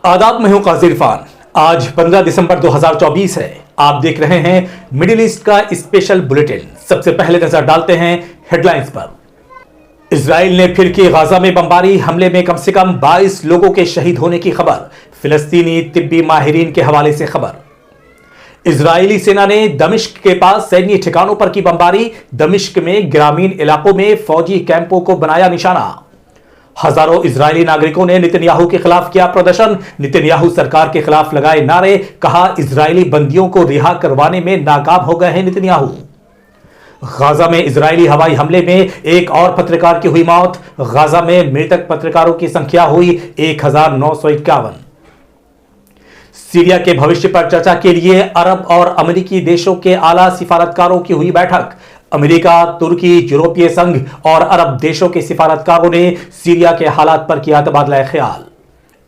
आदाब, मैं हूं काजी इरफान। आज 15 दिसंबर 2024 है। आप देख रहे हैं मिडिल ईस्ट का स्पेशल बुलेटिन। सबसे पहले नजर डालते हैं हेडलाइंस पर। इजराइल ने फिर की गाजा में बमबारी हमले में कम से कम 22 लोगों के शहीद होने की खबर। फिलिस्तीनी तिब्बी माहिरीन के हवाले से खबर। इजरायली सेना ने दमिश्क के पास सैन्य ठिकानों पर की बमबारी। दमिश्क में ग्रामीण इलाकों में फौजी कैंपों को बनाया निशाना। हजारों इजरायली नागरिकों ने नेतन्याहू के खिलाफ किया प्रदर्शन। नेतन्याहू सरकार के खिलाफ लगाए नारे। कहा, इजरायली बंदियों को रिहा करवाने में नाकाम हो गए हैं नेतन्याहू। गाजा में इजरायली हवाई हमले में एक और पत्रकार की हुई मौत। गाजा में मृतक पत्रकारों की संख्या हुई 1951। सीरिया के भविष्य पर चर्चा के लिए अरब और अमेरिकी देशों के आला सिफारतकारों की हुई बैठक। अमेरिका, तुर्की, यूरोपीय संघ और अरब देशों के सिफारतकारों ने सीरिया के हालात पर किया तबादला ख्याल।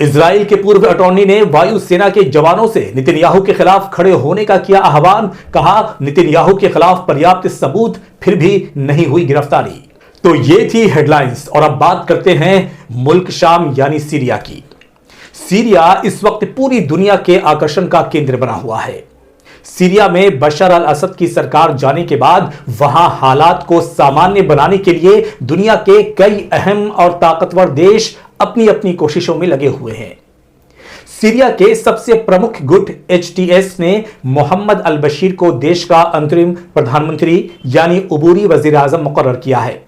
इजराइल के पूर्व अटॉर्नी ने वायुसेना के जवानों से नेतन्याहू के खिलाफ खड़े होने का किया आह्वान। कहा, नेतन्याहू के खिलाफ पर्याप्त सबूत, फिर भी नहीं हुई गिरफ्तारी। तो ये थी हेडलाइंस और अब बात करते हैं मुल्क शाम यानी सीरिया की। सीरिया इस वक्त पूरी दुनिया के आकर्षण का केंद्र बना हुआ है। सीरिया में बशर अल असद की सरकार जाने के बाद वहां हालात को सामान्य बनाने के लिए दुनिया के कई अहम और ताकतवर देश अपनी अपनी कोशिशों में लगे हुए हैं। सीरिया के सबसे प्रमुख गुट एचटीएस ने मोहम्मद अल बशीर को देश का अंतरिम प्रधानमंत्री यानी उबूरी वजीर आजम मुकर्रर किया है।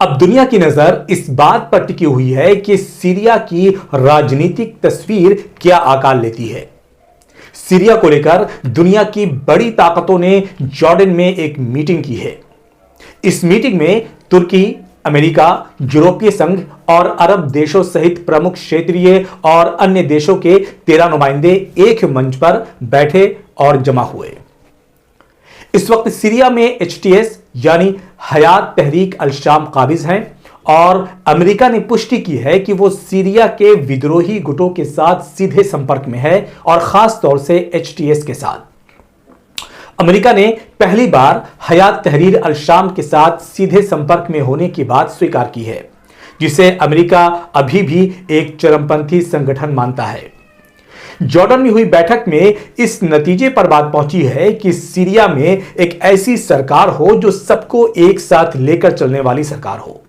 अब दुनिया की नजर इस बात पर टिकी हुई है कि सीरिया की राजनीतिक तस्वीर क्या आकार लेती है। सीरिया को लेकर दुनिया की बड़ी ताकतों ने जॉर्डन में एक मीटिंग की है। इस मीटिंग में तुर्की, अमेरिका, यूरोपीय संघ और अरब देशों सहित प्रमुख क्षेत्रीय और अन्य देशों के 13 नुमाइंदे एक मंच पर बैठे और जमा हुए। इस वक्त सीरिया में एचटीएस यानी हयात तहरीक अल शाम काबिज हैं और अमेरिका ने पुष्टि की है कि वो सीरिया के विद्रोही गुटों के साथ सीधे संपर्क में है और खास तौर से एचटीएस के साथ। अमेरिका ने पहली बार हयात तहरीर अल शाम के साथ सीधे संपर्क में होने की बात स्वीकार की है, जिसे अमेरिका अभी भी एक चरमपंथी संगठन मानता है। जॉर्डन में हुई बैठक में इस नतीजे पर बात पहुंची है कि सीरिया में एक ऐसी सरकार हो जो सबको एक साथ लेकर चलने वाली सरकार हो,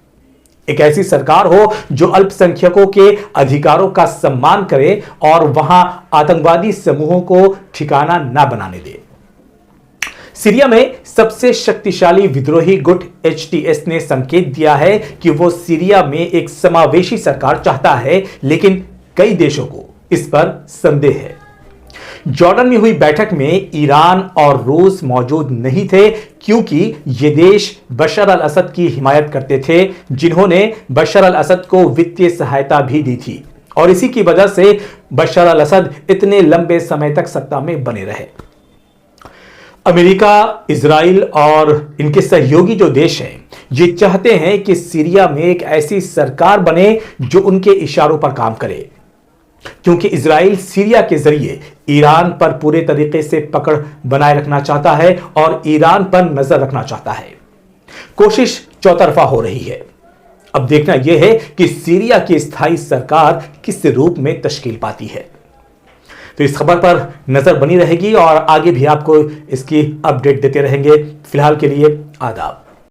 एक ऐसी सरकार हो जो अल्पसंख्यकों के अधिकारों का सम्मान करे और वहां आतंकवादी समूहों को ठिकाना न बनाने दे। सीरिया में सबसे शक्तिशाली विद्रोही गुट एचटीएस ने संकेत दिया है कि वो सीरिया में एक समावेशी सरकार चाहता है, लेकिन कई देशों को इस पर संदेह है। जॉर्डन में हुई बैठक में ईरान और रूस मौजूद नहीं थे, क्योंकि ये देश बशर अल असद की हिमायत करते थे, जिन्होंने बशर अल असद को वित्तीय सहायता भी दी थी और इसी की वजह से बशर अल असद इतने लंबे समय तक सत्ता में बने रहे। अमेरिका, इजराइल और इनके सहयोगी जो देश हैं, ये चाहते हैं कि सीरिया में एक ऐसी सरकार बने जो उनके इशारों पर काम करे, क्योंकि इजराइल सीरिया के जरिए ईरान पर पूरे तरीके से पकड़ बनाए रखना चाहता है और ईरान पर नजर रखना चाहता है। कोशिश चौतरफा हो रही है। अब देखना यह है कि सीरिया की स्थायी सरकार किस रूप में तश्कील पाती है। तो इस खबर पर नजर बनी रहेगी और आगे भी आपको इसकी अपडेट देते रहेंगे। फिलहाल के लिए आदाब।